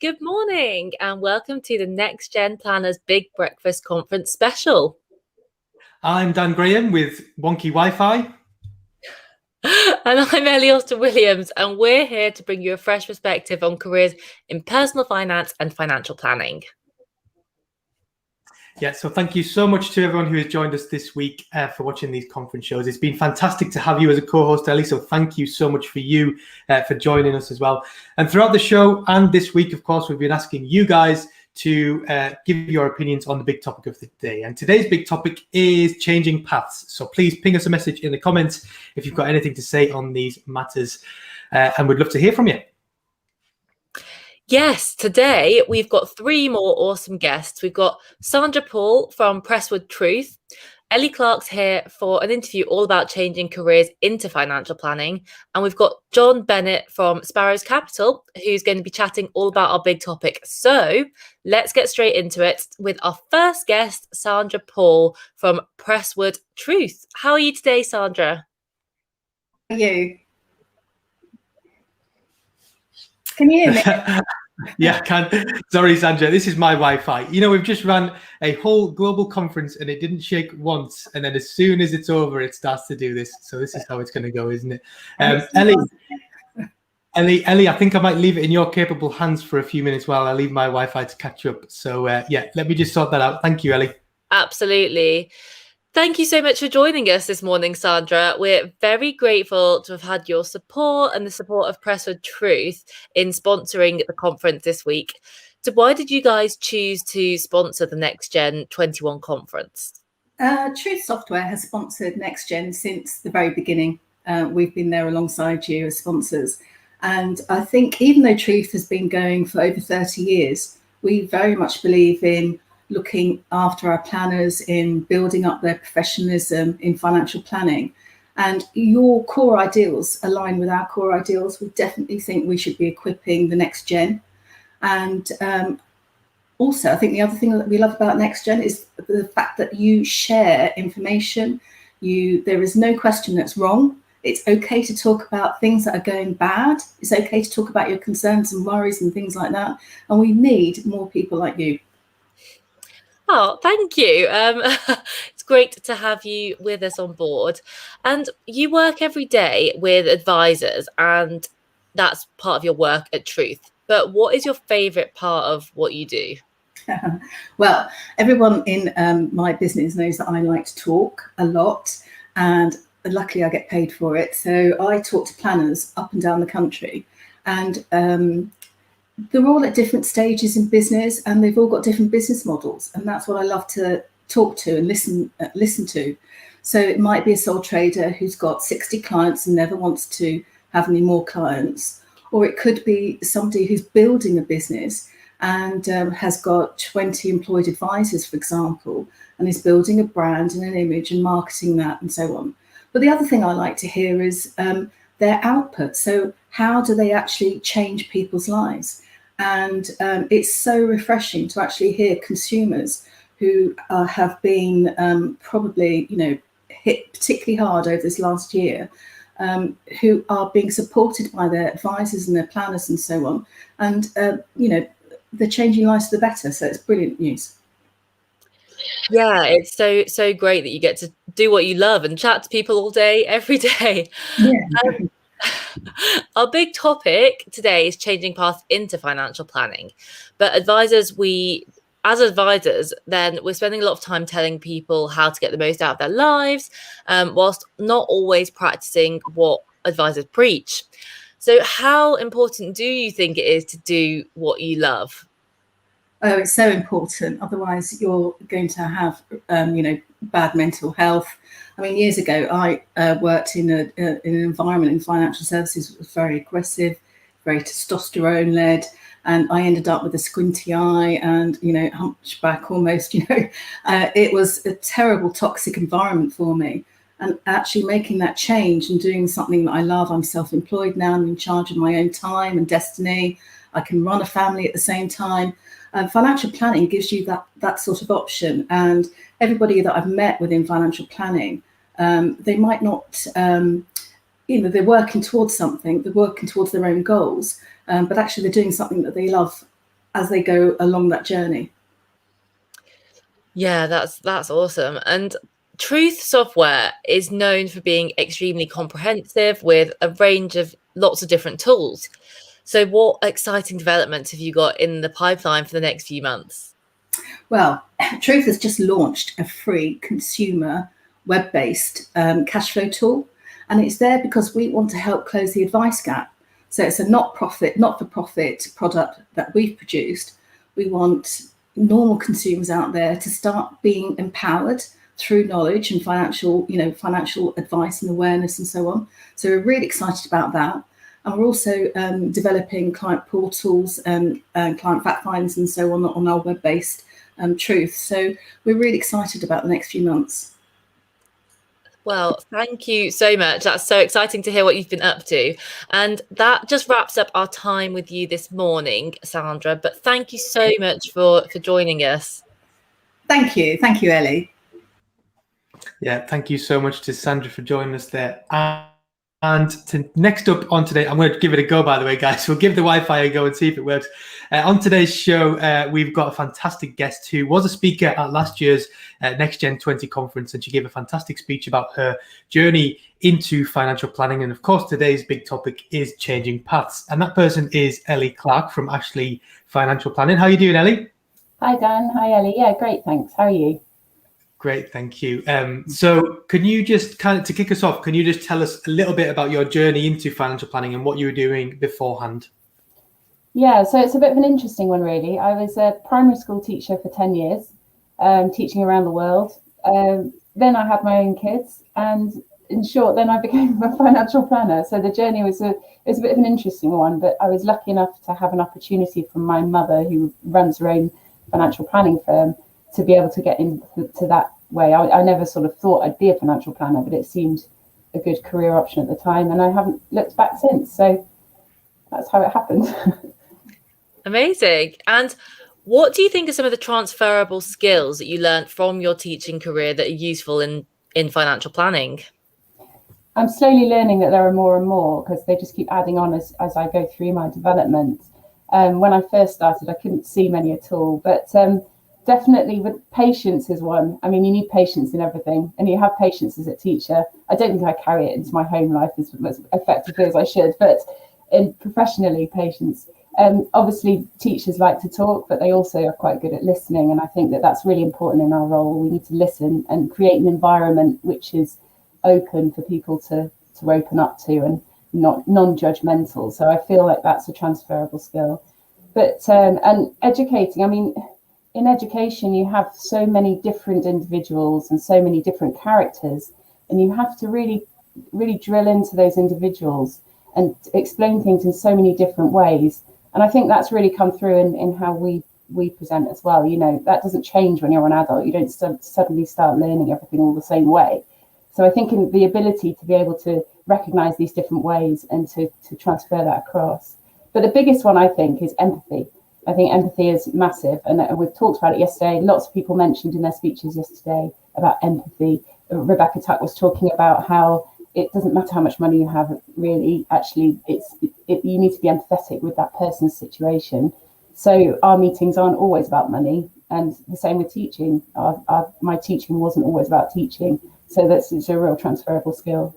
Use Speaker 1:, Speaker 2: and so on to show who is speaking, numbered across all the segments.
Speaker 1: Good morning and welcome to the Next Gen Planners Big Breakfast Conference special.
Speaker 2: I'm Dan Graham with Wonky Wi-Fi.
Speaker 1: And I'm Ellie Austin-Williams, and we're here to bring you a fresh perspective on careers in personal finance and financial planning.
Speaker 2: Yeah, so thank you so much to everyone who has joined us this week for watching these conference shows. It's been fantastic to have you as a co-host, Ellie, so thank you so much for you for joining us as well. And throughout the show and this week, of course, we've been asking you guys to give your opinions on the big topic of the day. And today's big topic is changing paths. So please ping us a message in the comments if you've got anything to say on these matters, and we'd love to hear from you.
Speaker 1: Yes, today we've got three more awesome guests. We've got Sandra Paul from Presswood Truth. Ellie Clark's here for an interview all about changing careers into financial planning. And we've got John Bennett from Sparrows Capital, who's going to be chatting all about our big topic. So let's get straight into it with our first guest, Sandra Paul from Presswood Truth. How are you today, Sandra?
Speaker 3: How are you? Can you hear me?
Speaker 2: Yeah, I can. Sorry, Sandra, this is my Wi-Fi. You know, we've just ran a whole global conference and it didn't shake once. And then as soon as it's over, it starts to do this. So this is how it's going to go, isn't it? Ellie, I think I might leave it in your capable hands for a few minutes while I leave my Wi-Fi to catch up. So yeah, let me just sort that out. Thank you, Ellie.
Speaker 1: Absolutely. Thank you so much for joining us this morning, Sandra. We're very grateful to have had your support and the support of Presswood Truth in sponsoring the conference this week. So why did you guys choose to sponsor the Next Gen 21 conference?
Speaker 3: Truth Software has sponsored Next Gen since the very beginning. We've been there alongside you as sponsors. And I think even though Truth has been going for over 30 years, we very much believe in looking after our planners, in building up their professionalism in financial planning. And your core ideals align with our core ideals. We definitely think we should be equipping the next gen. And also, I think the other thing that we love about Next Gen is the fact that you share information. There is no question that's wrong. It's okay to talk about things that are going bad. It's okay to talk about your concerns and worries and things like that. And we need more people like you.
Speaker 1: Oh, thank you. It's great to have you with us on board. And you work every day with advisors, and that's part of your work at Truth. But what is your favourite part of what you do?
Speaker 3: Well, everyone in my business knows that I like to talk a lot, and luckily I get paid for it. So I talk to planners up and down the country, and they're all at different stages in business and they've all got different business models. And that's what I love to talk to and listen to. So it might be a sole trader who's got 60 clients and never wants to have any more clients. Or it could be somebody who's building a business and has got 20 employed advisors, for example, and is building a brand and an image and marketing that and so on. But the other thing I like to hear is their output. So how do they actually change people's lives? And it's so refreshing to actually hear consumers who have been probably, hit particularly hard over this last year, who are being supported by their advisors and their planners and so on. And, they're changing lives for the better. So it's brilliant news.
Speaker 1: Yeah, it's so great that you get to do what you love and chat to people all day, every day.
Speaker 3: Yeah.
Speaker 1: Our big topic today is changing paths into financial planning. But as advisors, then we're spending a lot of time telling people how to get the most out of their lives, whilst not always practicing what advisors preach. So how important do you think it is to do what you love?
Speaker 3: Oh, it's so important. Otherwise, you're going to have, bad mental health. I mean, years ago, I worked in an environment in financial services that was very aggressive, very testosterone-led, and I ended up with a squinty eye and, hunchback almost, It was a terrible, toxic environment for me. And actually making that change and doing something that I love. I'm self-employed now. I'm in charge of my own time and destiny. I can run a family at the same time. Financial planning gives you that sort of option. And everybody that I've met within financial planning, they might not, they're working towards something, they're working towards their own goals, but actually they're doing something that they love as they go along that journey.
Speaker 1: Yeah, that's awesome. And Truth software is known for being extremely comprehensive with a range of lots of different tools. So what exciting developments have you got in the pipeline for the next few months?
Speaker 3: Well, Truth has just launched a free consumer web-based cash flow tool, and it's there because we want to help close the advice gap. So it's a not-for-profit product that we've produced. We want normal consumers out there to start being empowered through knowledge and financial advice and awareness and so on. So we're really excited about that. And we're also developing client portals and client fact finds and so on our web-based Truth. So we're really excited about the next few months.
Speaker 1: Well, thank you so much. That's so exciting to hear what you've been up to. And that just wraps up our time with you this morning, Sandra. But thank you so much for joining us.
Speaker 3: Thank you, Ellie.
Speaker 2: Yeah, thank you so much to Sandra for joining us there. And next up on today, I'm going to give it a go, by the way, guys. We'll give the Wi-Fi a go and see if it works. On today's show, we've got a fantastic guest who was a speaker at last year's Next Gen 20 conference, and she gave a fantastic speech about her journey into financial planning. And of course, today's big topic is changing paths. And that person is Ellie Clark from Ashlea Financial Planning. How are you doing, Ellie?
Speaker 4: Hi, Dan. Hi, Ellie. Yeah, great, thanks. How are you?
Speaker 2: Great, thank you. So can you just to kick us off, can you just tell us a little bit about your journey into financial planning and what you were doing beforehand?
Speaker 4: Yeah, so it's a bit of an interesting one, really. I was a primary school teacher for 10 years, teaching around the world. Then I had my own kids, and in short, then I became a financial planner. So the journey was a bit of an interesting one, but I was lucky enough to have an opportunity from my mother, who runs her own financial planning firm, to be able to get into that way. I never sort of thought I'd be a financial planner, but it seemed a good career option at the time, and I haven't looked back since. So that's how it happened.
Speaker 1: Amazing. And what do you think are some of the transferable skills that you learned from your teaching career that are useful in financial planning?
Speaker 4: I'm slowly learning that there are more and more, because they just keep adding on as I go through my development. When I first started, I couldn't see many at all, but definitely with patience is one. I mean, you need patience in everything, and you have patience as a teacher. I don't think I carry it into my home life as effectively as I should, but professionally, patience. Obviously, teachers like to talk, but they also are quite good at listening, and I think that that's really important in our role. We need to listen and create an environment which is open for people to open up to, and not non-judgmental. So I feel like that's a transferable skill. But and educating, I mean, in education, you have so many different individuals and so many different characters, and you have to really, really drill into those individuals and explain things in so many different ways. And I think that's really come through in how we present as well. You know, that doesn't change when you're an adult. You don't suddenly start learning everything all the same way. So I think in the ability to be able to recognize these different ways and to transfer that across. But the biggest one, I think, is empathy. I think empathy is massive, and we've talked about it yesterday. Lots of people mentioned in their speeches yesterday about empathy. Rebecca Tuck was talking about how it doesn't matter how much money you have, really. Actually, you need to be empathetic with that person's situation. So our meetings aren't always about money, and the same with teaching. My teaching wasn't always about teaching, so it's a real transferable skill.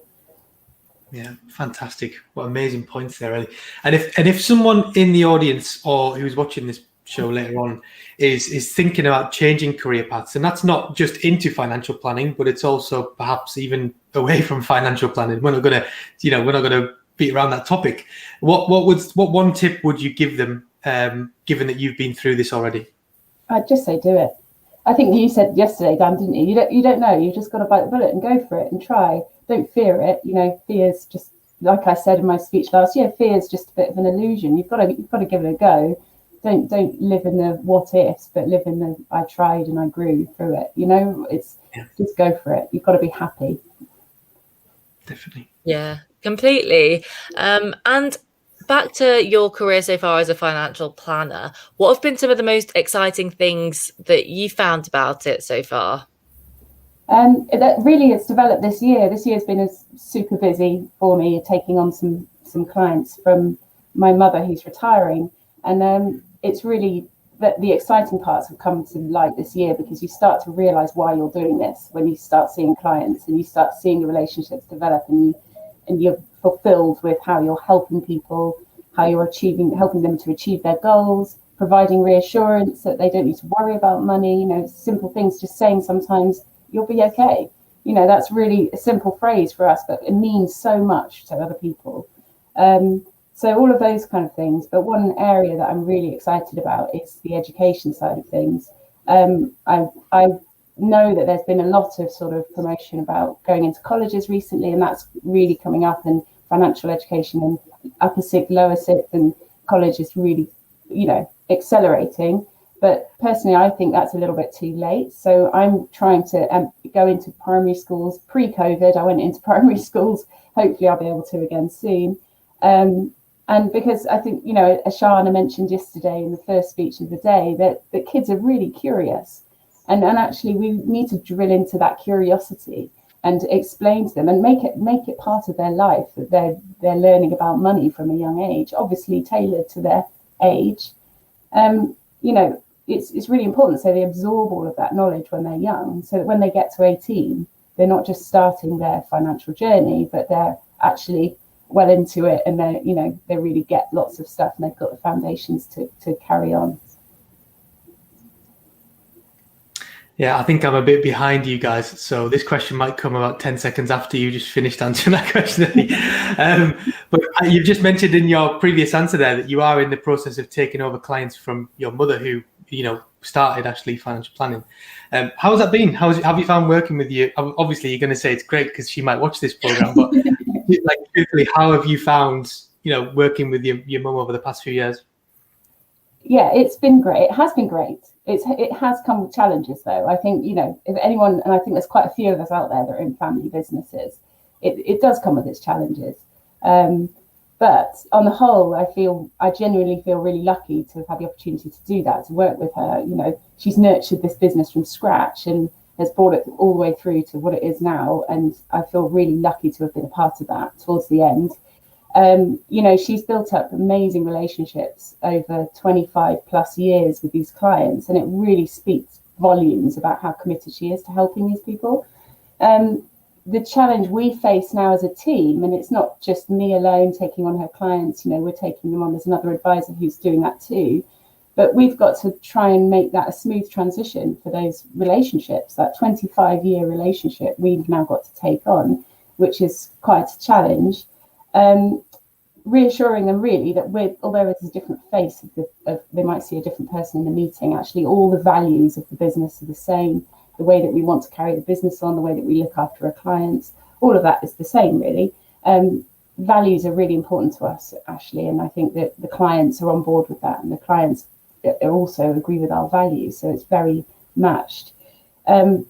Speaker 2: Yeah, fantastic. What amazing points there, Ellie. And if someone in the audience or who's watching this show later on is thinking about changing career paths, and that's not just into financial planning, but it's also perhaps even away from financial planning. We're not gonna beat around that topic. What one tip would you give them, given that you've been through this already?
Speaker 4: I'd just say do it. I think you said yesterday, Dan, didn't you? You don't know. You just got to bite the bullet and go for it and try. Don't fear it. You know, fear is just, like I said in my speech last year, fear is just a bit of an illusion. You've got to give it a go. Don't live in the what ifs, but live in the I tried and I grew through it. You know, just go for it. You've got to be happy.
Speaker 2: Definitely.
Speaker 1: Yeah, completely. And back to your career so far as a financial planner, what have been some of the most exciting things that you found about it so far?
Speaker 4: That really it's developed this year. This year's been super busy for me, taking on some clients from my mother who's retiring, and it's really that the exciting parts have come to light this year, because you start to realize why you're doing this when you start seeing clients and you start seeing the relationships develop, and you're fulfilled with how you're helping people, how you're helping them to achieve their goals, providing reassurance that they don't need to worry about money, simple things, just saying sometimes you'll be okay. That's really a simple phrase for us, but it means so much to other people. So all of those kind of things. But one area that I'm really excited about is the education side of things. I know that there's been a lot of sort of promotion about going into colleges recently, and that's really coming up, and financial education in upper sixth, lower sixth, and college is really, accelerating. But personally, I think that's a little bit too late. So I'm trying to go into primary schools. Pre-COVID, I went into primary schools. Hopefully I'll be able to again soon. And because I think, Ashana mentioned yesterday in the first speech of the day that the kids are really curious. And actually we need to drill into that curiosity and explain to them and make it part of their life, that they're learning about money from a young age, obviously tailored to their age. It's really important so they absorb all of that knowledge when they're young, so that when they get to 18, they're not just starting their financial journey, but they're actually well into it, and they really get lots of stuff, and they've got the foundations to carry on.
Speaker 2: Yeah, I think I'm a bit behind you guys, so this question might come about 10 seconds after you just finished answering that question. But you've just mentioned in your previous answer there that you are in the process of taking over clients from your mother, who started Ashlea Financial Planning. How has that been? Have you found working with you? Obviously, you're going to say it's great because she might watch this program, but truthfully, how have you found working with your mum over the past few years?
Speaker 4: Yeah, it's been great. It has been great. It has come with challenges, though. I think, if anyone, and I think there's quite a few of us out there that are in family businesses, it does come with its challenges. But on the whole, I genuinely feel really lucky to have had the opportunity to do that, to work with her. She's nurtured this business from scratch and has brought it all the way through to what it is now. And I feel really lucky to have been a part of that towards the end. She's built up amazing relationships over 25 plus years with these clients, and it really speaks volumes about how committed she is to helping these people. The challenge we face now as a team, and it's not just me alone taking on her clients, we're taking them on. There's another advisor who's doing that too, but we've got to try and make that a smooth transition for those relationships. That 25-year relationship we've now got to take on, which is quite a challenge. Reassuring them really that although it's a different face they might see a different person in the meeting, actually all the values of the business are the same. The way that we want to carry the business on, the way that we look after our clients, all of that is the same really. Values are really important to us, Ashlea, and I think that the clients are on board with that, and the clients also agree with our values, so it's very matched. And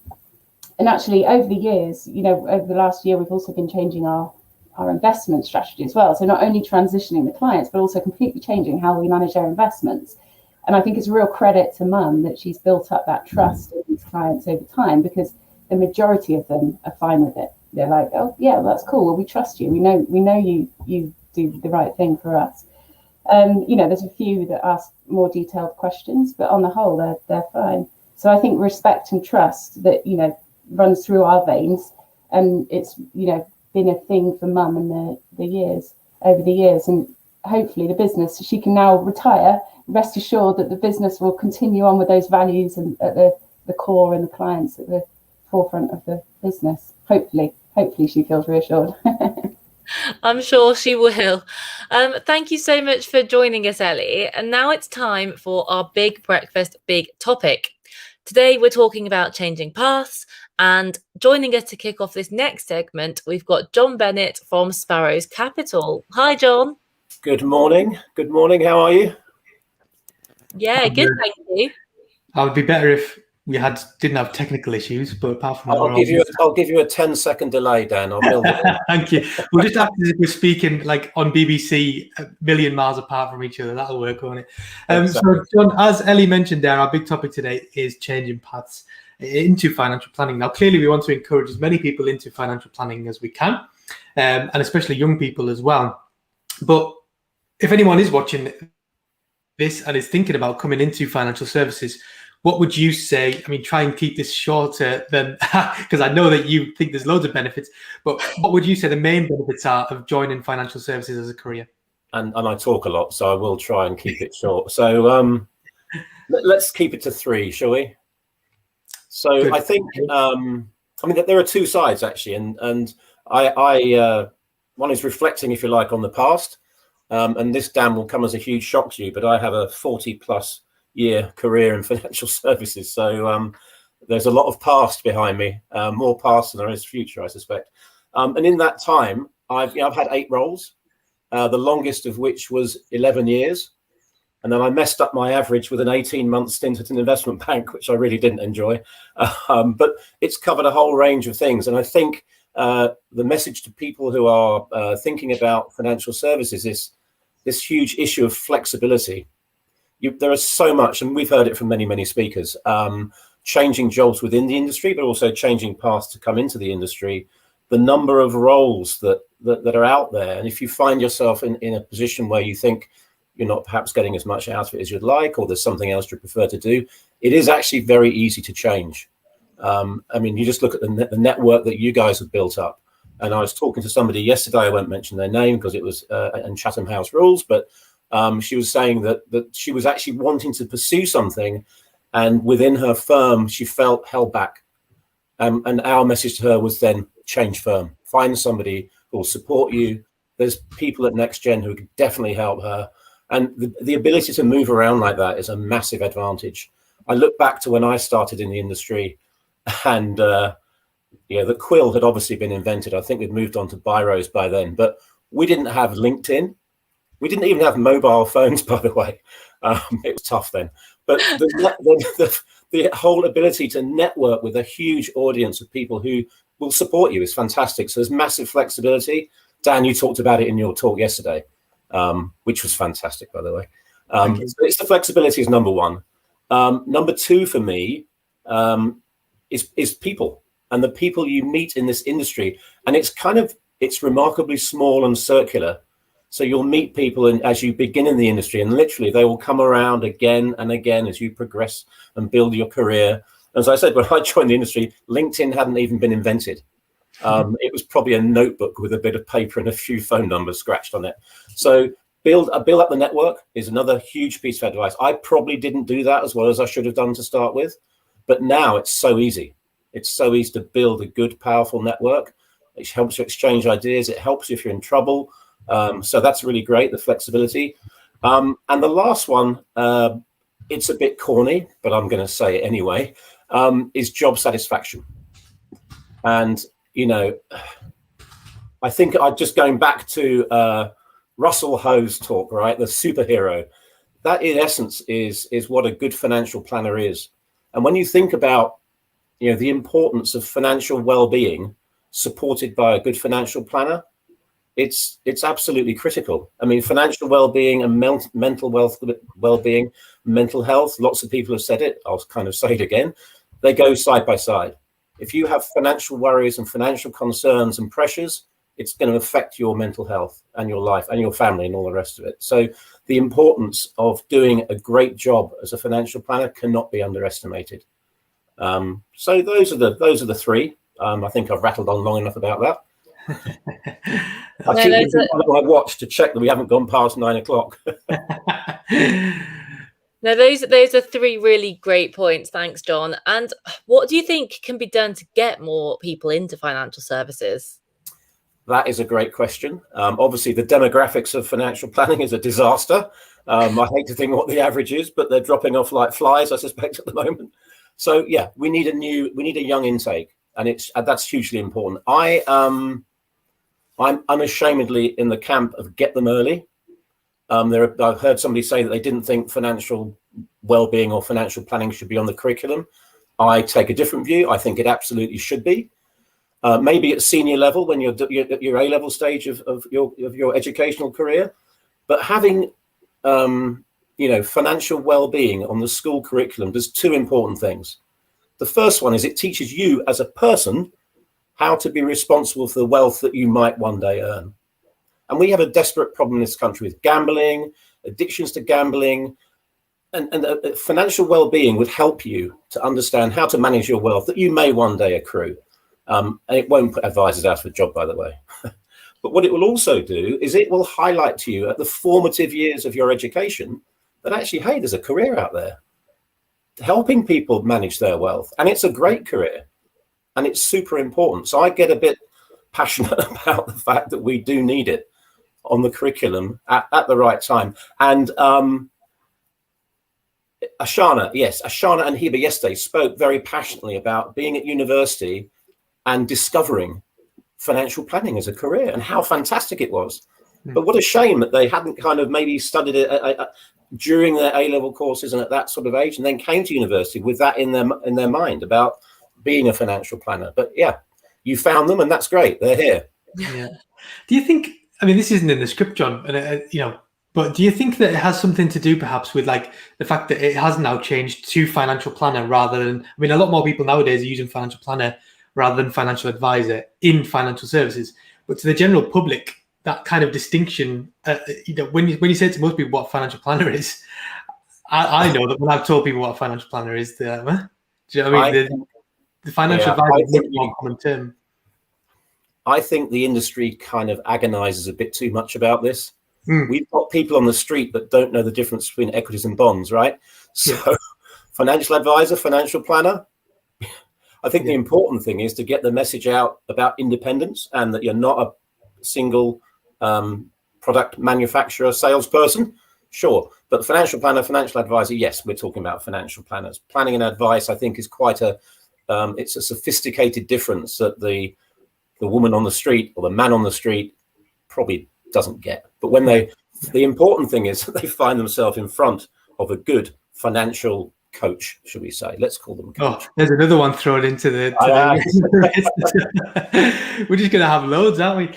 Speaker 4: actually over the years, over the last year, we've also been changing our investment strategy as well. So not only transitioning the clients, but also completely changing how we manage our investments. And I think it's a real credit to Mum that she's built up that trust in these clients over time, because the majority of them are fine with it. They're like, oh yeah, well, that's cool. Well, we trust you. We know you do the right thing for us. There's a few that ask more detailed questions, but on the whole, they're fine. So I think respect and trust that runs through our veins, and it's been a thing for Mum in over the years, and hopefully the business, she can now retire, rest assured that the business will continue on with those values and at the core, and the clients at the forefront of the business. Hopefully she feels reassured.
Speaker 1: I'm sure she will. Thank you so much for joining us, Ellie. And now it's time for our big breakfast, big topic. Today we're talking about changing paths, and joining us to kick off this next segment, we've got John Bennett from Sparrows Capital. Hi, John.
Speaker 5: Good morning. Good morning. How are you?
Speaker 1: Yeah, good. Thank you.
Speaker 2: I would be better if we didn't have technical issues, but apart from that,
Speaker 5: I'll give you a 10-second delay, Dan. I'll build it.
Speaker 2: Thank you. We'll just act as if we're speaking like on BBC, a million miles apart from each other. That'll work, won't it?
Speaker 5: Exactly.
Speaker 2: So, John, as Ellie mentioned there, our big topic today is changing paths into financial planning. Now, clearly, we want to encourage as many people into financial planning as we can, and especially young people as well. But if anyone is watching this and is thinking about coming into financial services, what would you say? I mean, try and keep this shorter than, because I know that you think there's loads of benefits, but what would you say the main benefits are of joining financial services as a career?
Speaker 5: And I talk a lot, so I will try and keep it short. So let's keep it to 3, shall we? So
Speaker 2: Good.
Speaker 5: I think, I mean, there are 2 sides actually, and I one is reflecting, if you like, on the past, and this, Dan, will come as a huge shock to you, but I have a 40+ year career in financial services, so there's a lot of past behind me, more past than there is future, I suspect. And in that time, I've had 8 roles, the longest of which was 11 years. And then I messed up my average with an 18-month stint at an investment bank, which I really didn't enjoy. But it's covered a whole range of things. And I think the message to people who are thinking about financial services is this huge issue of flexibility. There is so much, and we've heard it from many, many speakers, changing jobs within the industry, but also changing paths to come into the industry, the number of roles that are out there. And if you find yourself in a position where you think you're not perhaps getting as much out of it as you'd like, or there's something else you prefer to do, it is actually very easy to change. I mean, you just look at the network that you guys have built up. And I was talking to somebody yesterday, I won't mention their name because it was in Chatham House rules, but she was saying that she was actually wanting to pursue something, and within her firm, she felt held back. And our message to her was then change firm, find somebody who will support you. There's people at NextGen who could definitely help her. And the ability to move around like that is a massive advantage. I look back to when I started in the industry, and the quill had obviously been invented. I think we'd moved on to biros by then, but we didn't have LinkedIn. We didn't even have mobile phones, by the way. It was tough then. But the whole ability to network with a huge audience of people who will support you is fantastic. So there's massive flexibility. Dan, you talked about it in your talk yesterday, which was fantastic, by the way. So it's the flexibility is number 1. Number 2 for me is people, and the people you meet in this industry. And it's remarkably small and circular. So you'll meet people as you begin in the industry, and literally they will come around again and again as you progress and build your career. As I said, when I joined the industry, LinkedIn hadn't even been invented. It was probably a notebook with a bit of paper and a few phone numbers scratched on it. So build up the network is another huge piece of advice. I probably didn't do that as well as I should have done to start with, but now it's so easy. It's so easy to build a good, powerful network. It helps you exchange ideas. It helps you if you're in trouble. So that's really great, the flexibility. And the last one, it's a bit corny, but I'm going to say it anyway, is job satisfaction. And, I think just going back to Russell Howe's talk, right, the superhero, that in essence is what a good financial planner is. And when you think about, the importance of financial well-being supported by a good financial planner, it's absolutely critical. I mean, financial well-being and mental well-being, mental health, lots of people have said it, I'll kind of say it again, they go side by side. If you have financial worries and financial concerns and pressures, it's going to affect your mental health and your life and your family and all the rest of it. So the importance of doing a great job as a financial planner cannot be underestimated. So those are the 3. I think I've rattled on long enough about that. I keep looking at my watch to check that we haven't gone past 9 o'clock.
Speaker 1: No, those are 3 really great points. Thanks, John. And what do you think can be done to get more people into financial services?
Speaker 5: That is a great question. Obviously, the demographics of financial planning is a disaster. I hate to think what the average is, but they're dropping off like flies, I suspect, at the moment. So yeah, we need a young intake, and that's hugely important. I'm unashamedly in the camp of get them early. I've heard somebody say that they didn't think financial well-being or financial planning should be on the curriculum. I take a different view. I think it absolutely should be. Maybe at senior level, when you're at your A-level stage of your educational career, but having financial well-being on the school curriculum does 2 important things. The first one is it teaches you as a person how to be responsible for the wealth that you might one day earn. And we have a desperate problem in this country with gambling, addictions to gambling, financial well-being would help you to understand how to manage your wealth that you may one day accrue. And it won't put advisors out of a job, by the way. But what it will also do is it will highlight to you at the formative years of your education that actually, hey, there's a career out there helping people manage their wealth. And it's a great career and it's super important. So I get a bit passionate about the fact that we do need it on the curriculum at the right time. And Ashana and Heba yesterday spoke very passionately about being at university and discovering financial planning as a career and how fantastic it was. But what a shame that they hadn't kind of maybe studied it during their A-level courses and at that sort of age, and then came to university with that in their mind about being a financial planner. But yeah, you found them, and that's great. They're here.
Speaker 2: Yeah. Do you think? I mean, this isn't in the script, John, and but do you think that it has something to do perhaps with like the fact that it has now changed to financial planner rather than? I mean, a lot more people nowadays are using financial planner rather than financial advisor in financial services. But to the general public, that kind of distinction, when you say to most people what a financial planner is, I know that when I've told people what a financial planner is, do you know what I mean? The financial advisor is a much more common term.
Speaker 5: I think the industry kind of agonizes a bit too much about this. We've got people on the street that don't know the difference between equities and bonds, right? So financial advisor, financial planner. I think the important thing is to get the message out about independence and that you're not a single product manufacturer, salesperson. Sure. But financial planner, financial advisor, yes, we're talking about financial planners. Planning and advice, I think, is quite it's a sophisticated difference that the woman on the street or the man on the street probably doesn't get. But when the important thing is that they find themselves in front of a good financial coach, should we say? Let's call them coach.
Speaker 2: Oh, there's another one thrown into the we're just going to have loads, aren't we?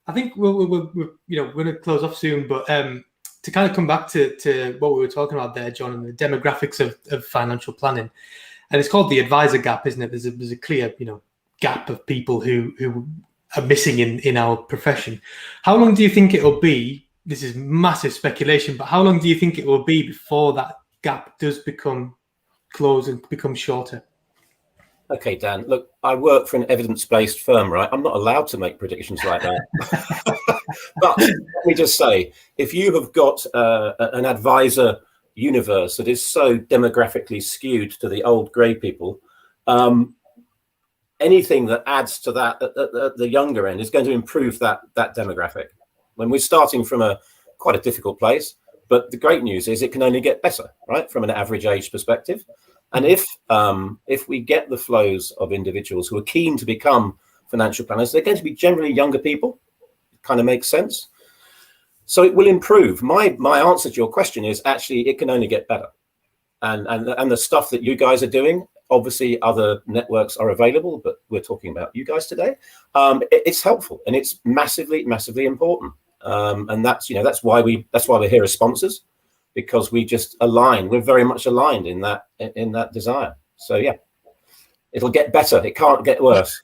Speaker 2: I think we're going to close off soon, but to kind of come back to what we were talking about there, John, and the demographics of financial planning, and it's called the advisor gap, isn't it? There's a clear gap of people who are missing in our profession. How long do you think it'll be? This is massive speculation, but how long do you think it will be before that gap does become closed and become shorter?
Speaker 5: Okay, Dan, look, I work for an evidence-based firm, right? I'm not allowed to make predictions like that. But let me just say, if you have got an advisor universe that is so demographically skewed to the old grey people, anything that adds to that at the younger end is going to improve that demographic. When we're starting from quite a difficult place, but the great news is it can only get better, right, from an average age perspective. And if we get the flows of individuals who are keen to become financial planners, they're going to be generally younger people. It kind of makes sense. So it will improve. My answer to your question is actually it can only get better. And the stuff that you guys are doing, obviously other networks are available, but we're talking about you guys today. It's helpful and it's massively, massively important. And that's why we're here as sponsors, because we just align. We're very much aligned in that desire. So yeah, it'll get better. It can't get worse.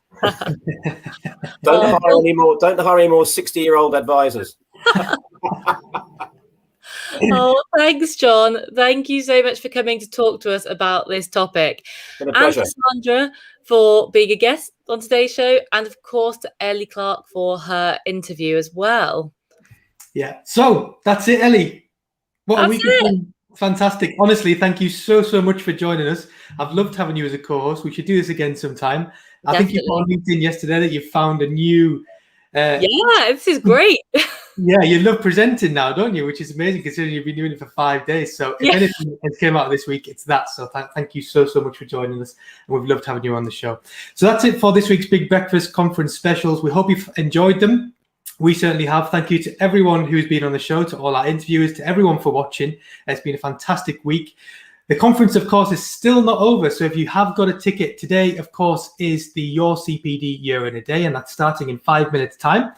Speaker 5: Don't hire any more 60-year-old advisors.
Speaker 1: Oh, thanks, John. Thank you so much for coming to talk to us about this topic.
Speaker 5: It's been a pleasure.
Speaker 1: And to Sandra for being a guest on today's show, and of course to Ellie Clark for her interview as well.
Speaker 2: Yeah. So that's it, Ellie. What a week has been. Fantastic. Honestly, thank you so much for joining us. I've loved having you as a co-host. We should do this again sometime. I think you put on LinkedIn yesterday that you found a new
Speaker 1: this is great.
Speaker 2: Yeah, you love presenting now, don't you? Which is amazing considering you've been doing it for 5 days. So if anything has came out this week, it's that. So thank you so much for joining us. And we've loved having you on the show. So that's it for this week's Big Breakfast Conference specials. We hope you've enjoyed them. We certainly have. Thank you to everyone who's been on the show, to all our interviewers, to everyone for watching. It's been a fantastic week. The conference, of course, is still not over. So if you have got a ticket, today, of course, is the Your CPD Year in a Day, and that's starting in 5 minutes' time.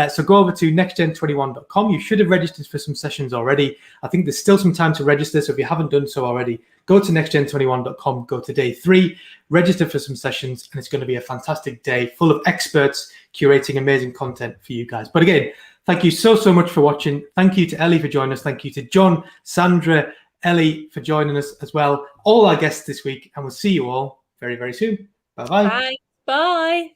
Speaker 2: So go over to nextgen21.com. You should have registered for some sessions already. I think there's still some time to register. So if you haven't done so already, go to nextgen21.com, go to day 3, register for some sessions, and it's going to be a fantastic day full of experts curating amazing content for you guys. But again, thank you so much for watching. Thank you to Ellie for joining us. Thank you to John, Sandra, Ellie for joining us as well, all our guests this week, and we'll see you all very, very soon. Bye-bye.
Speaker 1: Bye. Bye.